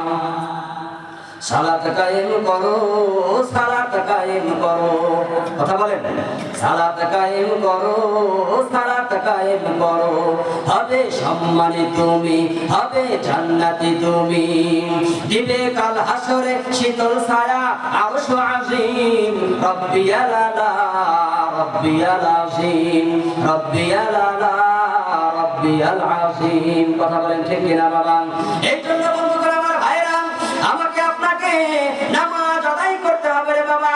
সালাত কায়েম করো, সালাত কায়েম করো। কথা বলেন, সালাত কায়েম করো, সালাত কায়েম করো। হবে সম্মানী তুমি, হবে জান্নাতি তুমি, দিবে কাল হাসরে শীতল ছায়া আরশ আজিম। রব্বিয়াল আলা, রব্বিয়াল আজিম, রব্বিয়াল আলা, রব্বিয়াল আজিম। কথা বলেন ঠিক কিনা বাবা? এই জন্য বন্ধুগণ আমার ভাইরা, আমাকে আপনাকে নামাজ আদায় করতে হবে রে বাবা,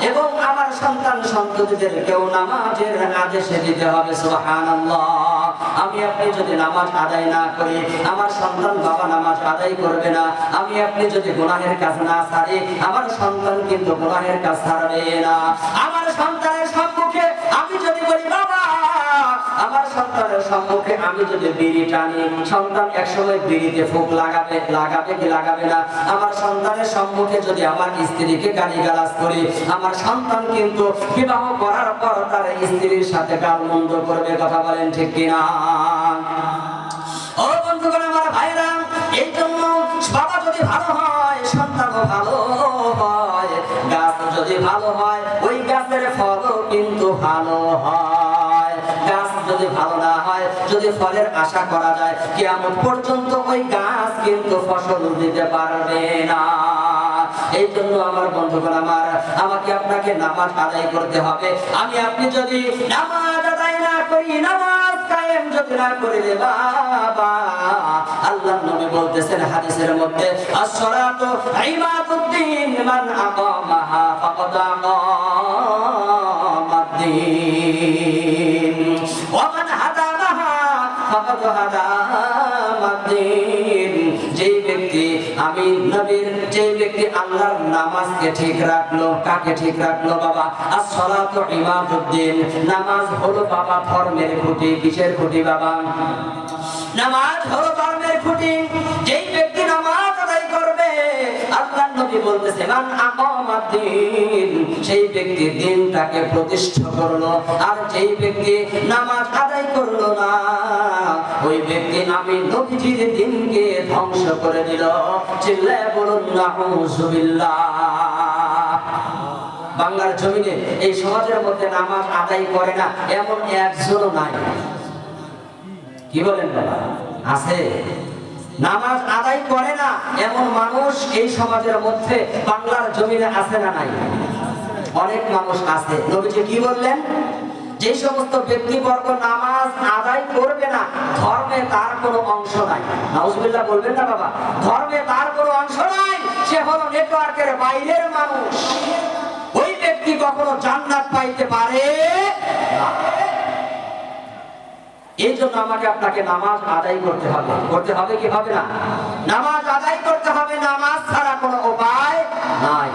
এবং আমার সন্তান সন্ততিদেরকেও নামাজের আদেশে দিতে হবে। সুবহানাল্লাহ। আমি আপনি যদি নামাজ আদায় না করি, আমার সন্তান বাবা নামাজ আদায় করবে না। আমি আপনি যদি গুনাহের কাজ না ছাড়ি, আমার সন্তান কিন্তু গুনাহের কাজ ছাড়বে না। আমার সন্তানের সম্মুখে আমি যদি বলি, বাবা আমার সন্তানের সম্মুখে আমি যদি বিড়ি টানি, সন্তান একসময় বিড়িতে ফুঁক লাগাবে কি লাগাবে না? আমার সন্তানের সম্মুখে যদি আমার স্ত্রীকে গালিগালাজ করি, আমার সন্তান কিন্তু বিবাহ করার পর তার স্ত্রীর সাথে গালমন্দ করবে। কথা বলেন ঠিক কিনা? ও বন্ধুগণ আমার ভাইরা, এই জন্য বাবা যদি ভালো হয়, সন্তানও ভালো হয়। গাছ যদি ভালো হয়, ওই গাছের ফলও কিন্তু ভালো হয়। গাছ যদি ভালো না হয়, যদি ফলের আশা করা যায়, কিয়ামত পর্যন্ত ওই গাছ কিন্তু ফসল দিতে পারবে না। এই জন্য আমার বন্ধুগণ আমার, আমাকে আপনাকে নামাজ আদায় করতে হবে। আমি আপনি যদি নামাজ আদায় না করি, নামাজ কায়েম যদি না করি রে বাবা, আল্লাহর নবী বলতেছেন হাদিসের মধ্যে, আসসালাতু ইমাদুদ্দিন মান আকামাহা ফাকাদ আকামাদ্দিন ওয়া মান হাদামাহা ফাকাদ হাদামাদ্দিন। যেই ব্যক্তি আমি নবীর, যেই ব্যক্তি আল্লাহর নামাজকে ঠিক রাখলো, কাকে ঠিক রাখলো বাবা? আসসালাতু ইমাদুদ্দিন, নামাজ হলো বাবা ধর্মের খুঁটি। কিসের খুঁটি বাবা? নামাজ হলো ধর্মের খুঁটি। যেই ব্যক্তি নামাজ আদায় করবে, আল্লাহর নবী বলতেছে মান আকামাদ্দিন, সেই ব্যক্তি দিনটাকে প্রতিষ্ঠা করলো। আর যেই ব্যক্তি নামাজ আদায় করলো না, ওই ব্যক্তি আমি নবীজির দিনকে ধ্বংস করে দিল। চিল্লায় বলুন নাউযুবিল্লাহ। বাংলার জমিনে এই সমাজের মধ্যে নামাজ আদায় করে না এমন একজনও নাই। কি বলেন বাবা? আছে? নামাজ আদায় করে না এমন মানুষ এই সমাজের মধ্যে বাংলার জমিনে আছে না নাই? অনেক মানুষ আছে। নবীজি কি বললেন? যে সমস্ত ব্যক্তিবর্গ নামাজ আদায় করবে না, ধর্মে তার কোনো অংশ নাই। নাউজুবিল্লাহ বলবেন না বাবা? ধর্মে তার কোনো অংশ নাই, সে হলো নেটওয়ার্কের বাইরের মানুষ। ওই ব্যক্তি কখনো জান্নাত পাইতে পারে না। এই জন্য আমাকে আপনাকে নামাজ আদায় করতে হবে। করতে হবে কি হবে না? নামাজ আদায় করতে হবে, নামাজ ছাড়া কোনো উপায় নাই।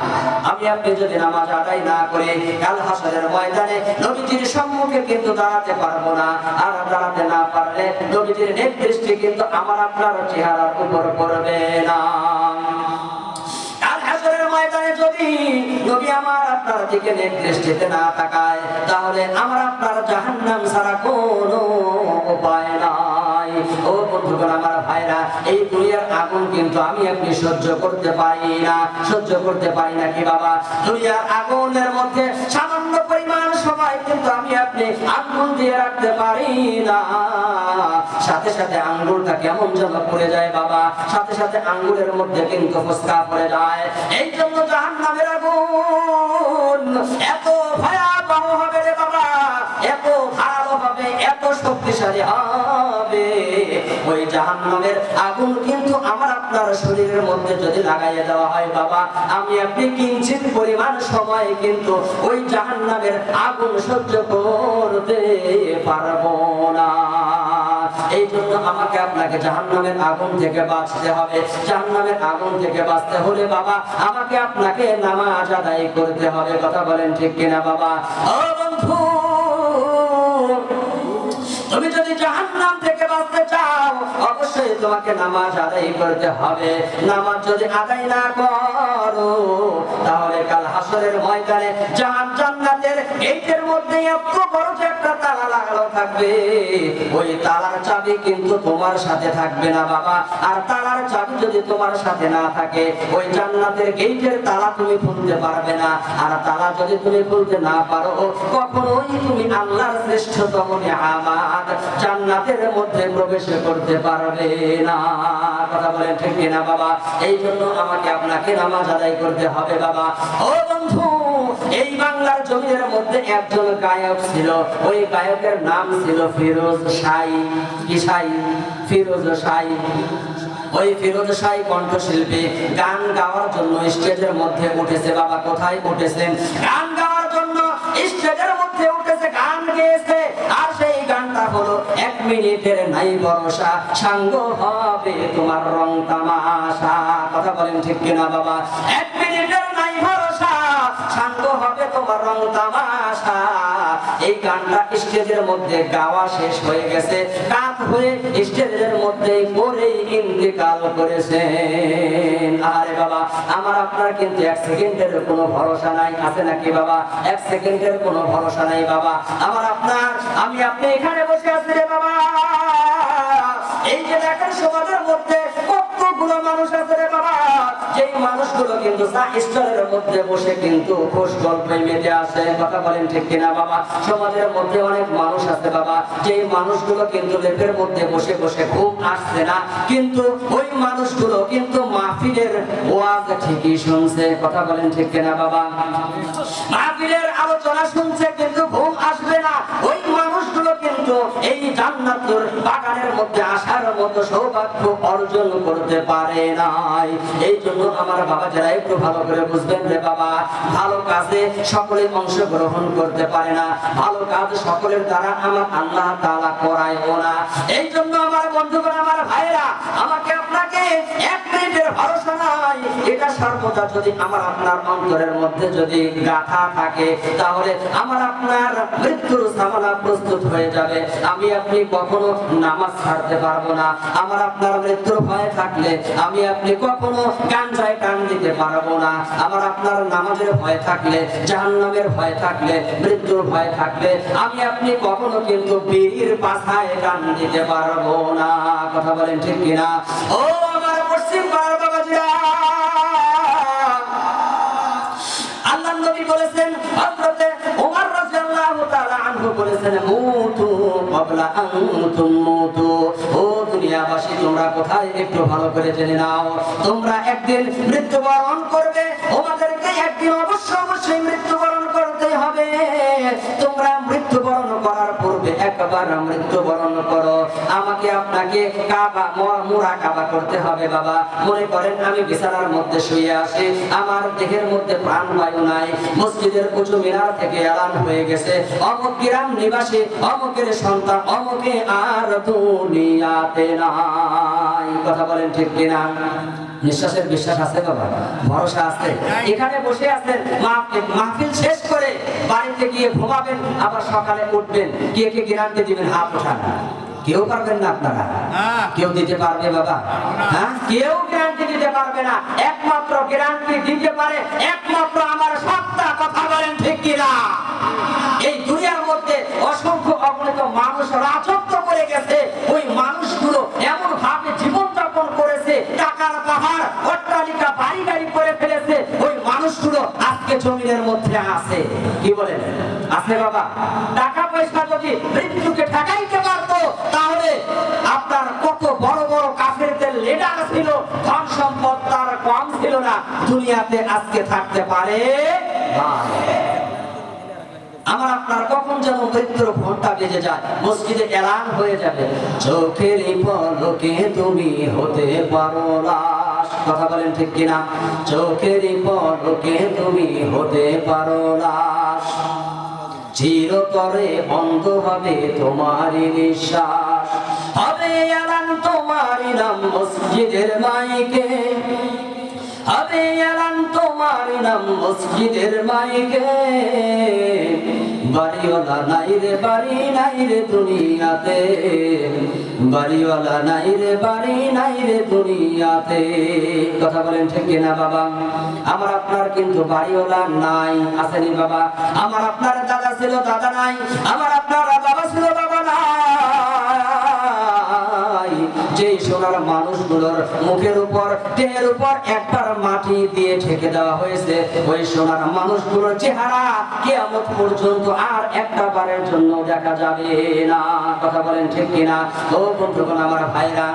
আমি আপনি যদি নামাজ আদায় না করে কাল হাসরের ময়দানে নবীজির সম্মুখে কিন্তু দাঁড়াতে পারবো না। আর দাঁড়াতে না পারলে নবীজির নেতৃত্বে কিন্তু আমার আপনার চেহারার উপর পড়বে না। ময়দানে যদি নবী আমার আপনার দিকে নেতৃত্বে না তাকায়, তাহলে আমার আপনার জাহান্নাম ছাড়া কোনো উপায় নাই। ও বন্ধুগণ, আমার ভাইরা, এই দুনিয়ার আগুন কিন্তু আমি আপনি সহ্য করতে পারি না। সহ্য করতে পারি না কি বাবা? দুনিয়ার আগুনের মধ্যে সামান্য পরিমাণ সময় কিন্তু আমি আপনি আঙ্গুল দিয়ে রাখতে পারি না। সাথে সাথে আঙ্গুলটা কেমন যেন পড়ে যায় বাবা, সাথে সাথে আঙ্গুলের মধ্যে কিন্তু ফোসকা পড়ে যায়। এই জন্য জাহান্নামের আগুন এত ভয়াবহ হবে রে বাবা, এত ভালো হবে, এত শক্তিশালী হবে। ওই জাহান্নামের আগুন কিন্তু আমার আপনার শরীরের মধ্যে যদি লাগাইয়ে দেওয়া হয় বাবা, আমি আপনি কিঞ্চিত পরিমাণ সময় কিন্তু ওই জাহান্নামের আগুন সহ্য করতে পারবো না। এই জন্য আমাকে আপনাকে জাহান্নামের আগুন থেকে বাঁচতে হবে। জাহান্নামের আগুন থেকে বাঁচতে হলে বাবা আমাকে আপনাকে নামাজ আদায় করতে হবে। কথা বলেন ঠিক কিনা বাবা? ও বন্ধু, তুমি যদি জাহান্নাম থেকে বাঁচতে চাও, অবশ্যই তোমাকে নামাজ আদায় করতে হবে। নামাজ যদি আদায় না করো, তাহলে কাল হাসরের ময়দানে জান্নাতের গেটের মধ্যে এত বড় যে একটা তালা লাগানো থাকবে, ওই তালার চাবি কিন্তু তোমার সাথে থাকবে না বাবা। আর তালার চাবি যদি তোমার সাথে না থাকে, ওই জান্নাতের গেটের তালা তুমি খুলতে পারবে না। আর তালা যদি তুমি খুলতে না পারো, কখনোই তুমি আল্লাহর শ্রেষ্ঠতম নিয়ামত জান্নাতের মধ্যে প্রবেশ করতে পারবে না। কথা বলেন ঠিক কিনা বাবা? এই জন্য আমাকে আপনাকে নামাজ আদায় করতে হবে বাবা। ও বন্ধু, এই বাংলার জমিনের মধ্যে একজন গায়ক ছিল। ওই গায়কের নাম ছিল ফিরোজ শাহ। কি শাহ? ফিরোজ শাহ। ওই ফিরোজ শাহ কণ্ঠশিল্পী গান গাওয়ার জন্য স্টেজের মধ্যে উঠেছে বাবা। কোথায় উঠেছেন? গান গাওয়ার জন্য স্টেজের মধ্যে উঠেছে, গান গেয়েছে। আর সেই গানটা হলো 1 মিনিটের নাই ভরসা, সাঙ্গ হবে তোমার রং তামাশা। কথা বলেন ঠিক কিনা বাবা? 1 মিনিটের নাই ভরসা, সাঙ্গ হবে তোমার রং তামাশা। এই গানটা স্টেজের মধ্যে গাওয়া শেষ হয়ে গেছে, কাত হয়ে স্টেজের মধ্যে পড়েই ইন্তেকাল করেছেন। আরে বাবা, আমার আপনার কিন্তু 1 সেকেন্ডের কোনো ভরসা নাই। আছে নাকি বাবা? 1 সেকেন্ডের কোনো ভরসা নাই বাবা। আমার আপনার, আমি আপনি এখানে বসে আছি রে বাবা। এই যে দেখেন সমাজের মধ্যে কতগুলো মানুষ আছে রে বাবা, যেই মানুষগুলো কিন্তু স্টলের মধ্যে বসে কিন্তু খোশ গল্পে মেতে আসে। কথা বলেন ঠিক কিনা বাবা? সমাজের মধ্যে অনেক মানুষ আছে বাবা, যেই মানুষগুলো কিন্তু লেপের মধ্যে বসে বসে ঘুম আসছে না, কিন্তু ওই মানুষগুলো কিন্তু মাহফিলের ওয়াজ ঠিকই শুনছে। কথা বলেন ঠিক কিনা বাবা? মাহফিলের আলোচনা শুনছে কিন্তু ঘুম আসবে না। ওই মানুষগুলো কিন্তু কিন্তু এই জান্নাতুল বাগানের মধ্যে আসার মতো সৌভাগ্য অর্জন করতে পারে নাই। এই জন্য আমার বাবা যারা একটু ভালো করে বুঝবেন রে বাবা, ভালো কাজে সকলে অংশগ্রহণ করতে পারে না, ভালো কাজ সকলের দ্বারা আমার আল্লাহ তাআলা করায়ও না। এই জন্য আমার বন্ধুগণ, আমার ভাইরা, আমাকে আপনাকে এক মিনিটের ভরসা নাই, এটা সর্বদা যদি আমার আপনার অন্তরের মধ্যে যদি গাথা থাকে, তাহলে আমার আপনার মৃত্যুর সামনা প্রস্তুত হয়ে যাবে। আমি আপনি কখনো নামাজ ছাড়তে পারবো না। আমার আপনার মৃত্যুর ভয় থাকলে আমি আপনি কখনো গাঞ্জায় টান দিতে পারবো না। আমার আপনার নামাজের ভয় থাকলে, জাহান্নামের ভয় থাকলে, মৃত্যুর ভয় থাকলে আমি আপনি কখনো কিন্তু বিড়ির পাছায় টান দিতে পারবো না। কথা বলেন ঠিক কিনা? ও আমার পশ্চিম পাড়ার বাবাজিরা, আল্লাহর নবী বলেছেন, হযরতে ওমর রাদিয়াল্লাহু তাআলা আনহু বলেছেন, মুতু ক্বাবলা আন তুমুতু। ও দুনিয়াবাসী, তোমরা কোথায় একটু ভালো করে জেনে নাও, তোমরা একদিন মৃত্যুবরণ করবে। তোমাদেরকে একদিন অবশ্যই মৃত্যুবরণ করতে হবে। তোমরা মৃত্যুবরণ করার পূর্বে একবার মৃত্যুবরণ করো। আমাকে আপনাকে কাবা মুরাকাবা করতে হবে বাবা। মনে করেন আমি বিছানার মধ্যে শুয়ে আছি, আমার দেহের মধ্যে প্রাণবায়ু নাই, মসজিদের উঁচু মিনার থেকে এলান হয়ে গেছে, অমুক গ্রাম নিবাসী অমুকের সন্তান অমুকে আর দুনিয়াতে নাই। কথা বলেন ঠিক কিনা? নিঃশ্বাসের বিশ্বাস আছে বাবা, ভরসা আছে? এখানে বসে আছেন, মাহফিল শেষ করে বাড়িতে গিয়ে ঘুমাবেন, আবার সকালে উঠবেন, কে কে গ্যারান্টি দিবেন? হাত ওঠান। কেউ পারবেন না আপনারা? কেউ দিতে পারবে বাবা? হ্যাঁ, কেউ গ্যারান্টি দিতে পারবে না। একমাত্র গ্যারান্টি দিতে পারে একমাত্র আমার সত্তা। কথা বলেন ঠিক কিনা? এই দুনিয়ার মধ্যে অসংখ্য অগণিত মানুষ রাজত্ব করে গেছে। ওই মানুষগুলো এমন ভাবে জীবন যাপন করেছে, টাকার পাহাড় অট্টালিকা বাড়ি গাড়ি করে ফেলেছে। ওই মানুষগুলো আজকে জমিনের মধ্যে আছে। কি বলেন? আছে বাবা? টাকা পয়সা যদি মৃত্যুকে ঠেকাইতে পারতো, তাহলে আপনার কত বড় বড় কাফেরদের লিডার ছিল, ধন সম্পদ তার কম ছিল না, দুনিয়াতে আজকে থাকতে পারে না। আমার আপনার কখন যেন মৃত্যুর ঘন্টা বেজে যায়, মসজিদে এলান হয়ে যাবে, চোখের পলকে তুমি হতে পারো লাশ। কথা বলেন ঠিক কিনা? চোখের পলকে তুমি হতে পারো লাশ, চিরতরে বন্ধ হবে তোমারই নিঃশ্বাস, হবে এলান তোমারই নাম মসজিদের মাইকে, হবে এলান তোমারই নাম মসজিদের মাইকে। বাড়িওয়ালা নাই রে বাড়ি নাই রে দুনিয়াতে, বাড়িওয়ালা নাই রে বাড়ি নাই রে দুনিয়াতে। কথা বলেন ঠিক কিনা বাবা? আমার আপনার কিন্তু বাড়িওয়ালা নাই, আসেনি বাবা? আমার আপনার দাদা ছিল, দাদা নাই। আমার আপনার বাবা ছিল, বাবা নাই। যেই সোনার মানুষগুলোর মুখের উপর, দেহের উপর একবার মাটি দিয়ে ঢেকে দেওয়া হয়েছে, ওই সোনার মানুষগুলোর চেহারা কিয়ামত পর্যন্ত আর একটা বারের জন্য দেখা যাবে না। কথা বলেন ঠিক কিনা? ও বন্ধুগণ, আমার ভাইরা,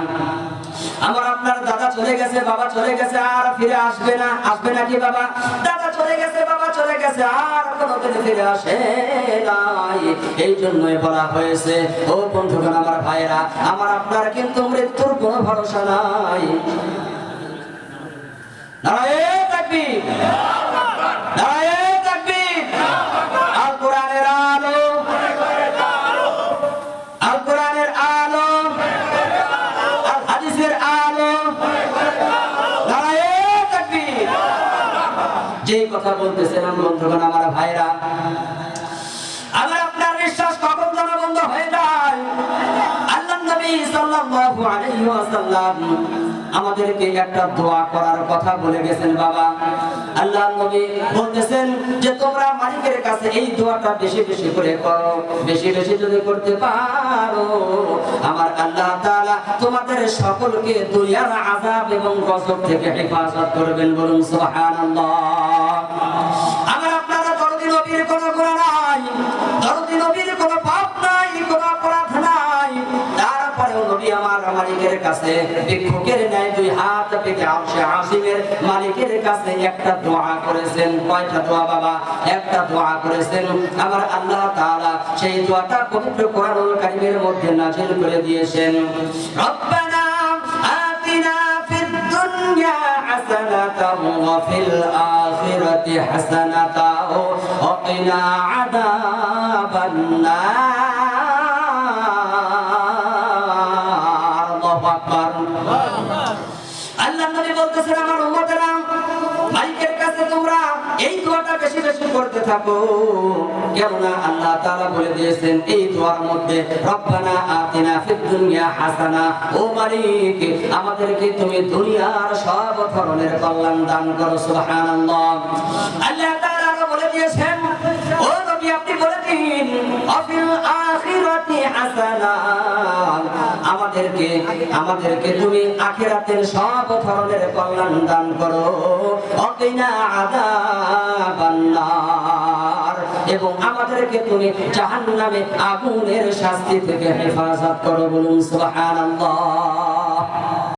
আমার আপনার দাদা চলে গেছে, বাবা চলে গেছে, আর ফিরে আসবে না। আসবে নাকি বাবা? দাদা চলে গেছে, বাবা চলে গেছে, আর কোনোদিন ফিরে আসে নাই। এই জন্যই বলা হয়েছে, ও বন্ধুগণ, আমার ভাইরা, আমার আপনার কিন্তু মৃত্যুর কোনো ভরসা নাই। নারায়ে তাকবীর, নারায়ে তাকবীর। আল কোরআনের আলো, আল কোরআনের আলো, আল হাদিসের আলো, নারায়ে তাকবীর। যেই কথা বলতেছিলাম বন্ধুগণ, আমার ভাইরা, আমার আপনার বিশ্বাস কখন যেন বন্ধ হয়ে যায়। আল্লাহর নবী সাল্লাল্লাহু আলাইহি ওয়াসাল্লাম আমাদেরকে একটা দোয়া করার কথা বলে গেছেন বাবা। আল্লাহর নবী বলতেছেন যে তোমরা মালিকের কাছে এই দোয়াটা বেশি বেশি করে করো। বেশি বেশি যদি করতে পারো, আমার আল্লাহ তাআলা তোমাদের সকলকে দুনিয়ার আযাব এবং গজব থেকে হেফাজত করবেন। বলুন সুবহানাল্লাহ। আমার আপনারা দরদি নবীর কোনো গুনাহ নাই, দরদি নবীর কোনো পাপ নাই, কোনো অপরাধ নাই, তারপরেও নবী আমার আমার মালিকের কাছে ভিক্ষুকের ন্যায় দুই হাত পেতে আরশে আজিমের মালিকের কাছে একটা দোয়া করেছেন। কয়টা দোয়া বাবা? একটা দোয়া করেছেন। আমার আল্লাহ তাআলা সেই দোয়াটা পবিত্র কোরআনুল কারীমের মধ্যে নাযিল করে দিয়েছেন। রব্বানা আতিনা ফিদ দুনিয়া হাসানাতাও ওয়া ফিল আখিরাতি হাসানাতাও ওয়া কিনা আযাবান নার। আল্লাহু আকবার। আল্লাহ নবী বলতেছেন আমার উম্মতেরা মালিকের কাছে তোমরা এই দোয়াটা বেশি বেশি করতে থাকো। কেননা আল্লাহ তাআলা বলে দিয়েছেন এই দোয়ার মধ্যে রব্বানা আতিনা ফিদ দুনিয়া হাসানা, ও মালিক আমাদেরকে তুমি দুনিয়ার সব ধরনের কল্যাণ দান করো। সুবহানাল্লাহ। আল্লাহ তাআলা বলে দিয়েছেন ও নবী আপনি বলে দিন আফিল আখিরাতি হাসানা, আমাদেরকে তুমি আখিরাতের সব ধরনের কল্যাণ দান করো। ওয়াকিনা আযাবান নার, এবং আমাদেরকে তুমি জাহান্নামে আগুনের শাস্তি থেকে হেফাজত করো। বলুন সুবহানাল্লাহ।